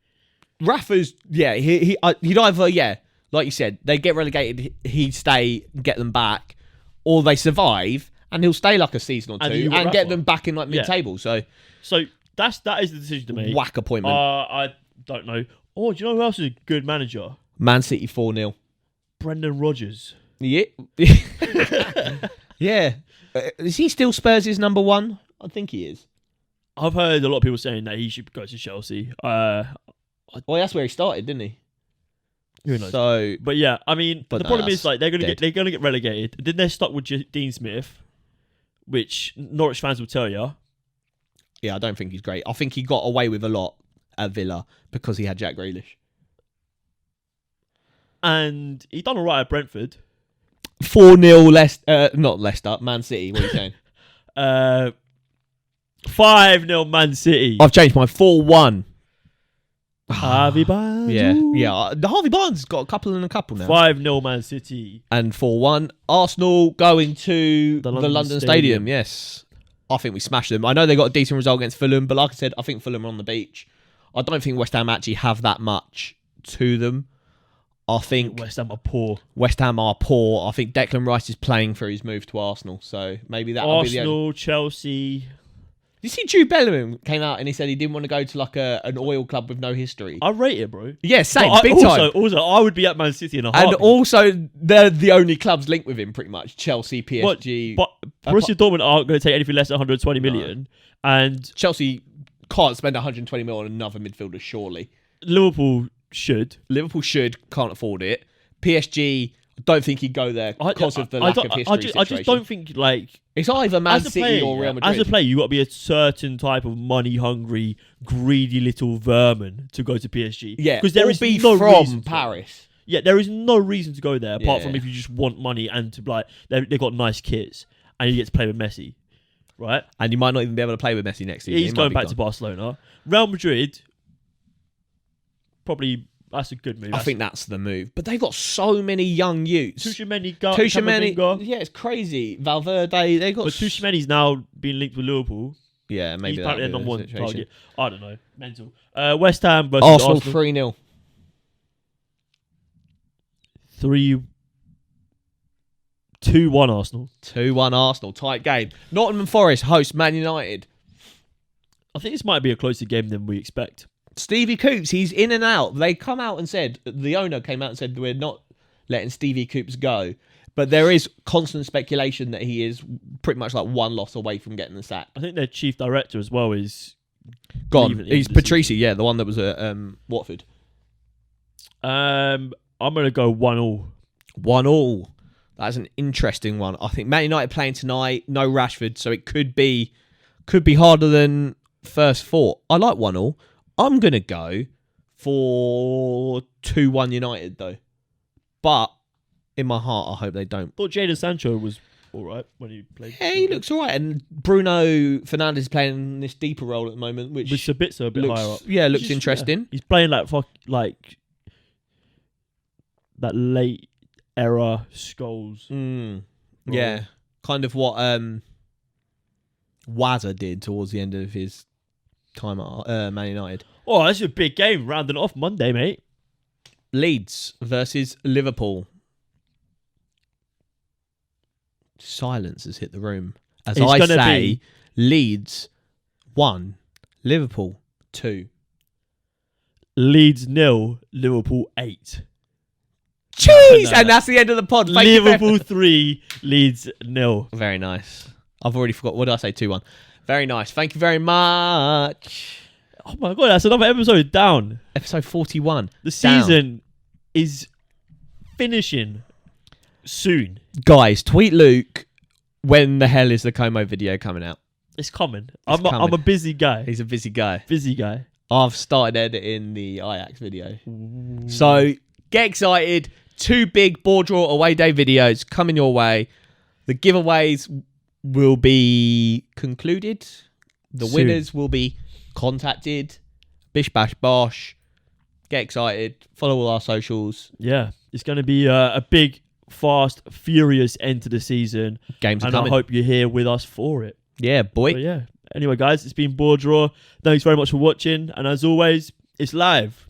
Rafa's, he'd either, like you said, they get relegated, he'd stay, get them back, or they survive, and he'll stay like a season or two, and get them back in like mid-table. So that is the decision to make. Whack appointment. I don't know. Oh, do you know who else is a good manager? Man City 4-0. Brendan Rodgers. Yeah. Yeah. Is he still Spurs' number one? I think he is. I've heard a lot of people saying that he should go to Chelsea. Well, that's where he started, didn't he? Who knows? So, but yeah, I mean, the problem is like they're gonna dead. get relegated. Then they're stuck with Dean Smith, which Norwich fans will tell you. yeah, I don't think he's great. I think he got away with a lot at Villa because he had Jack Grealish. And he done all right at Brentford. 4-0 Leicester, not Leicester, Man City. What are you saying? 5-0 Man City. I've changed my 4-1. Harvey Barnes. Yeah. The Harvey Barnes has got a couple now. 5-0 Man City. And 4-1. Arsenal going to the London Stadium. Yes. I think we smashed them. I know they got a decent result against Fulham, but like I said, I think Fulham are on the beach. I don't think West Ham actually have that much to them. I think West Ham are poor. I think Declan Rice is playing for his move to Arsenal, so maybe that will be the Arsenal, Chelsea. You see, Jude Bellingham came out and he said he didn't want to go to like an oil club with no history. I rate it, bro. Yeah, same, But big time. Also, I would be at Man City in a And heartbeat. also, they're the only clubs linked with him, pretty much. Chelsea, PSG. But Borussia Dortmund aren't going to take anything less than 120 million. And Chelsea can't spend 120 million on another midfielder, surely. Liverpool should. Liverpool can't afford it. PSG, I don't think he'd go there because of the lack of history situation. I just don't think, like... It's either Man City or Real Madrid. As a player, you got to be a certain type of money-hungry, greedy little vermin to go to PSG. Yeah, because there is no from reason Paris. Yeah, there is no reason to go there apart from Yeah. if you just want money and to like they've got nice kits and you get to play with Messi, right? And you might not even be able to play with Messi next season. He's going back to Barcelona. Real Madrid, probably that's a good move. I think that's the move. But they've got so many young youths. Tuchemeni, yeah, it's crazy. Valverde, they got. but Tuchemeni's now being linked with Liverpool. Yeah, maybe He's apparently that'll their be number the one situation. target. I don't know. Mental. West Ham versus Arsenal Arsenal. 3-0. 2-1 Arsenal. 2-1 Arsenal. Tight game. Nottingham Forest host Man United. I think this might be a closer game than we expect. Stevie Coops, he's in and out. They come out and said, the owner came out and said, we're not letting Stevie Coops go. But there is constant speculation that he is pretty much like one loss away from getting the sack. I think their chief director as well is gone. He's Patrici, yeah, the one that was at Watford. I'm going to go 1-1. 1-1. That's an interesting one. I think Man United playing tonight, no Rashford, so it could be harder than first thought. I like 1-1. I'm going to go for 2-1 United, though. But in my heart, I hope they don't. I thought Jadon Sancho was all right when he played. Yeah, he looks all right. And Bruno Fernandes is playing this deeper role at the moment, which Sabitzer a bit looks, higher up. Yeah, looks interesting. Yeah. He's playing like that late era Scholes. Yeah, kind of what Wazza did towards the end of his time at Man United. Oh, that's a big game. Rounding off Monday, mate. Leeds versus Liverpool. Silence has hit the room. As I say, Leeds 1, Liverpool 2. Leeds 0, Liverpool 8. Jeez! And that's the end of the pod. Liverpool 3, Leeds 0. Very nice. I've already forgot. What did I say? 2-1. Very nice. Thank you very much. Oh my god, that's another episode down. Episode 41. The season is finishing soon. Guys, tweet Luke when the hell is the Como video coming out. It's coming. It's I'm a busy guy. He's a busy guy. Busy guy. I've started editing the Ajax video. So get excited. 2 big BoreDraw away day videos coming your way. The giveaways will be concluded. The Soon. winners will be contacted. Bish bash bosh. Get excited. Follow all our socials. Yeah, it's going to be a big, fast, furious end to the season. Games are and coming. I hope you're here with us for it. Yeah, boy. But yeah. Anyway, guys, it's been BoreDraw. Thanks very much for watching. And as always, it's live.